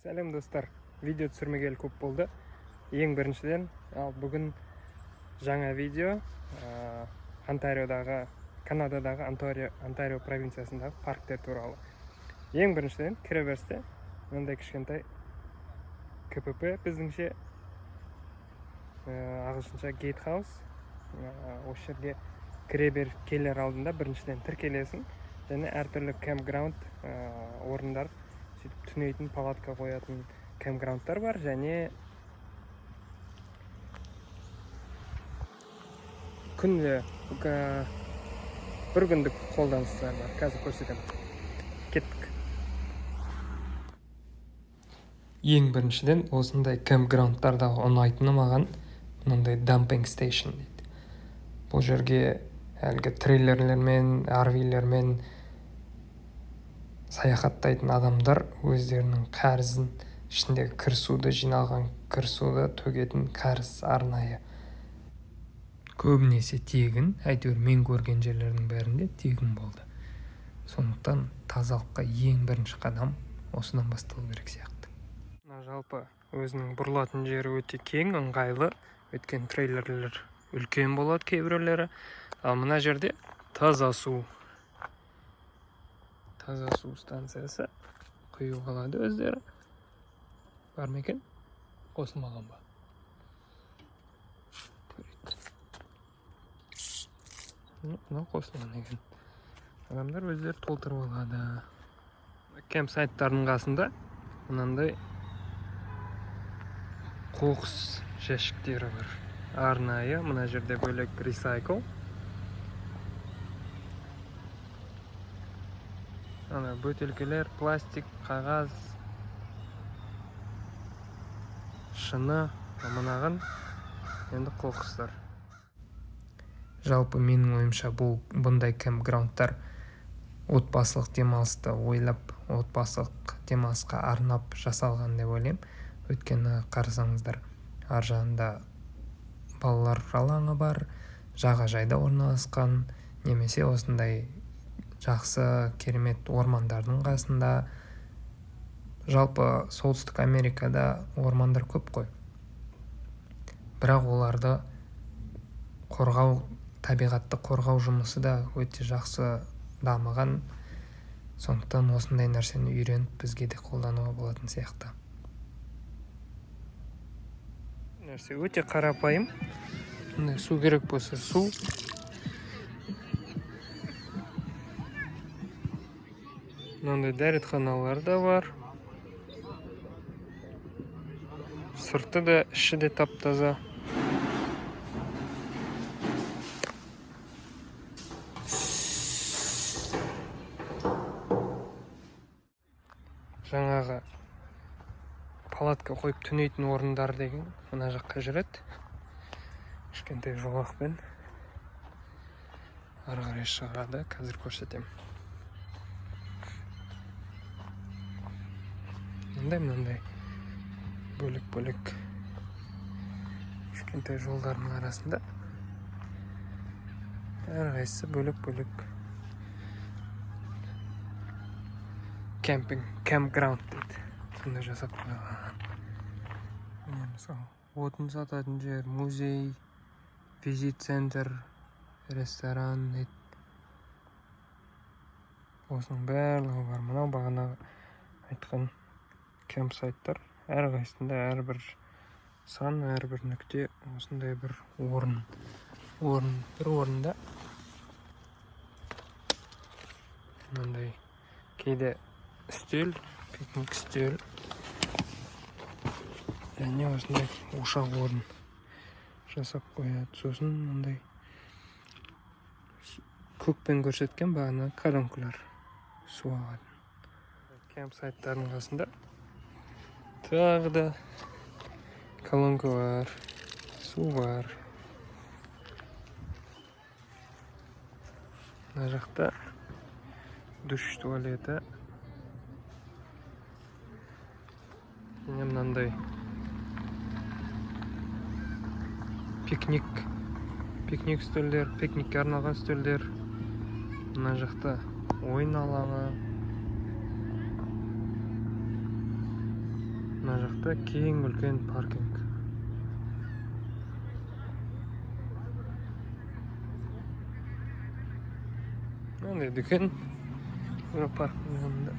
Сәлем достар, видео түсірмегелі көп болды. Ең біріншіден, ал бүгін жаңа видео Канададағы Онтарио провинциясындағы парктер туралы. Ең біріншіден, кіреберісте мынандай кішкентай КПП, біздіңше ағылшынша гейтхаус. Осы жерге келер алдында біріншіден тіркелесің, және әртүрлі кэмпграунд орындар, түнейтін палатка қоятын кэмпграундтар бар, және күнде бір күндік қолданыстар бар. Қазір көрсетемін. Кеттік. Ең біріншіден осындай кэмпграундтардағы ұнайтыны маған мынандай дампинг стейшн дейді. Бұл жерге әлгі трейлерлермен, RV-лермен саяхаттайтын адамдар өздерінің кәрізін, ішіндегі кірсуді, жиналған кірсуді төгетін кәріз арнайы. Көбінесе тегін, әйтеуір мен көрген жерлердің бәрінде тегін болды. Сондықтан тазалыққа ең бірінші қадам осыдан басталу керек сияқты. Жалпы өзінің бұрылатын жері өте кең, ыңғайлы, өткен трейлерлер үлкен болады кейбіреулері. Ал мына жерде таза су станциясы құю қалады өздері. Бар ма екен? Қосылмаған ба? Мынау қосылған екен. Адамдар өздері толтырып алады. Кэмпсайттардың қасында мынандай қоқыс жәшіктері бар. Арнайы, мына жерде бөлек ресайкл. Бөтелкелер, пластик, қағаз, шыны, мынаған енді қоқыстар. Жалпы менің ойымша бұндай кэмпграундтар отбасылық демалысты ойлап, отбасылық демалысқа арнап жасалған деп ойлаймын. Өйткені қарасаңыздар, ар жағында балалар алаңы бар, жағажайда орналасқан, немесе осындай жақсы керемет ормандардың қасында. Жалпы Солтүстік Америкада ормандар көп қой. Бірақ оларды қорғау, табиғатты қорғау жұмысы да өте жақсы дамыған. Сондықтан осындай нәрсені үйреніп, бізге де қолдануға болатын сияқты. Нәрсе өте қарапайым. Су керек болса су. Мынандай дәретханалар да бар. Сырты да, іші де тап-таза. Жаңағы палатка қойып түнейтін орындар деген мына жаққа жүреді. Кішкентай жолақпен ары қарай шығады. Қазір көрсетемін. Мынандай бөлек-бөлек кішкентай жолдардың арасында әрқайсысы бөлек-бөлек кэмпграунд дейді. Сонда жасап қойған. Мысалы, отын сататын жер, музей, визит-центр, ресторан дейді. Осының барлығы бар. Мынау бағана айтқан кэмпсайттар. Әрқайсында әрбір сан, әрбір нүкте осындай бір орын. Бір орында мынандай кейде үстел, пикник үстел, және осындай ошақ орын жасап қояды. Сосын мындай көкпен көрсеткен бағана колонкалар су ағады. Кэмпсайттардың қасында тағы да колонка бар, су бар. Мына жақта душ туалеті. Мынандай пикник үстелдер, пикникке арналған үстелдер. Мына жақта ойын алаңы. Мына жақта кең үлкен паркинг. Мынандай дүкен парктің жанында.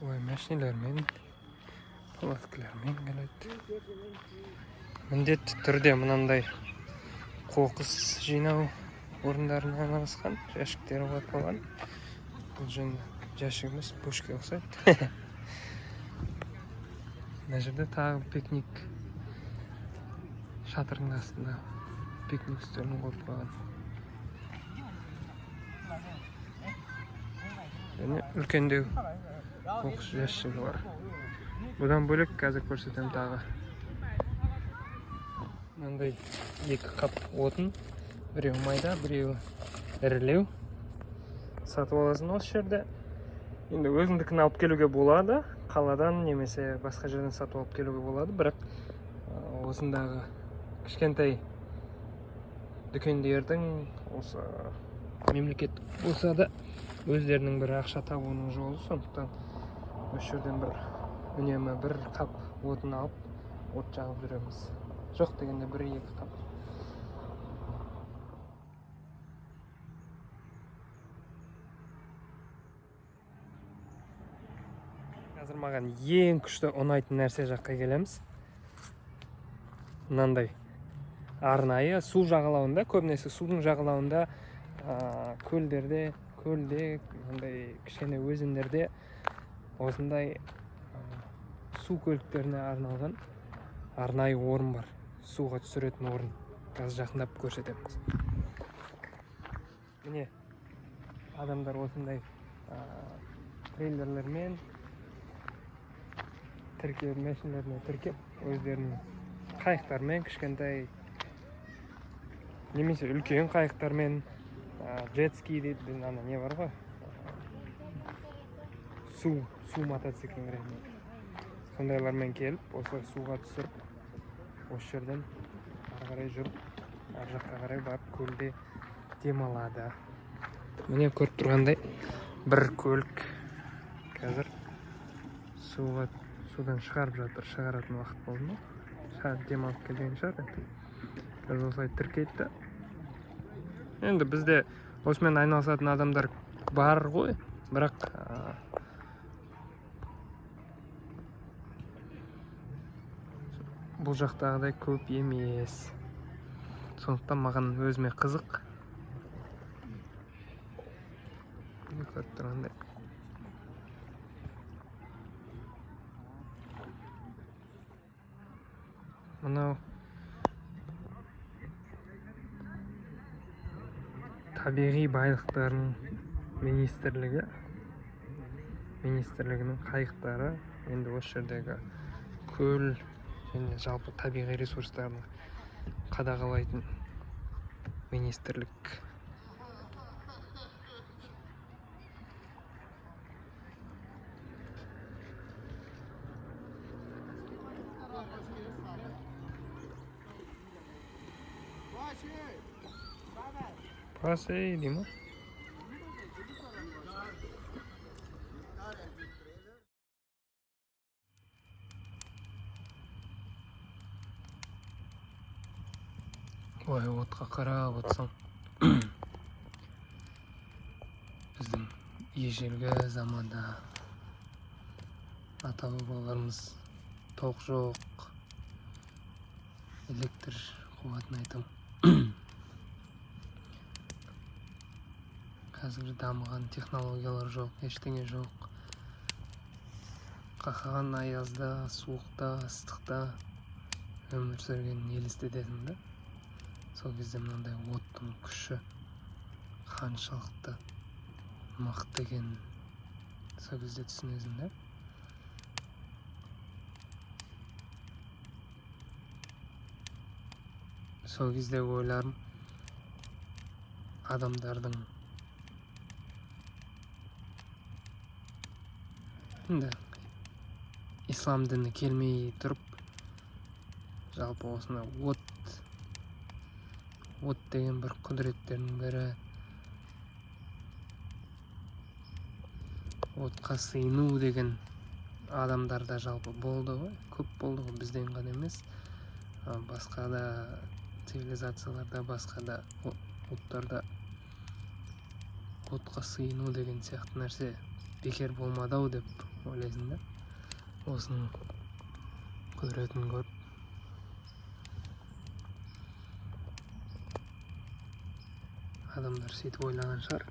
Ой, машиналармен, палаткалармен келеді. Міндетті түрде мынандай қоқыс жинау орындарына орналасқан, жәшіктері қойылған. Бұл жәшік емес, бөшке ұқсайды. Мына жерде тағы пикник шатырдың астында пикник үстелін қойып қойған. Және үлкендеу қоқыс жәшігі бар. Бұдан бөлек қазір көрсетем тағы. Мынандай екі қап отын, біреу майда, біреу ірілеу. Сатып аласың осы жерде. Енді өзіңдікін алып келуге болады, қаладан немесе басқа жерден сатып алып келуге болады, бірақ осындағы кішкентай дүкендердің осы мемлекет болса да өздерінің бір ақша табуының жолы, сондықтан осы жерден үнемі бір қап отын алып от жағып жүреміз. Жоқ дегенде бір екі қап. Қазір маған ең күшті ұнайтын нәрсе жаққа келеміз. Мынандай арнайы су жағалауында, көбінесе судың жағалауында, көлде, мынандай кішкене өзендерде осындай су көліктеріне арналған арнайы орын бар. Суға түсіретін орын. Қазір жақындап көрсетеміз. Міне, адамдар осындай трейлерлермен машиналарына тіркеп, өздерінің қайықтармен, кішкентай немесе үлкен қайықтармен, джетски дейді, не бар ғой, су мотоциклін ретінде. Сондайлармен келіп, осы суға түсіріп, осы жерден ары қарай жүріп, ар жаққа қарай барып көлде демалады. Міне көріп тұрғандай бір көлік қазір судан шығарып жатыр. Шығаратын уақыт болды ма? Демалып келген шығар. Қазір осылай тіркейді. Енді бізде осымен айналысатын адамдар бар ғой, бірақ бұл жақтағыдай көп емес. Сондықтан маған өзіме қызық. Көріп тұрғандай. Мынау табиғи байлықтардың министрлігінің қайықтары. Енді осы жердегі көл және жалпы табиғи ресурстарын қадағалайтын министрлік. Pasei, Dima. Ой, отқа қарап отырсаң, біздің ежелгі заманда ата-бабаларымыз тоқ жоқ, электр қуатын айтам. Қазір дамыған технологиялар жоқ, ештеңе жоқ. Қақаған аязда, суықта, ыстықта өмір сүрген елестетесің да. Сол кезде мынандай оттың күші қаншалықты мықты екенін сол кезде түсінесің да. Сол кезде ойларым адамдардың ислам діні келмей тұрып, жалпы осына от деген бір құдіреттердің бірі, отқа сыйыну деген адамдарда жалпы болды ғой, көп болды ғой, бізден ғана емес, басқа да цивилизацияларда, басқа да ұлттарда отқа сыйыну деген сияқты нәрсе бекер болмады ау деп ойлайсың да, осының құдіретін көріп. Адамдар сөйтіп ойлаған шығар.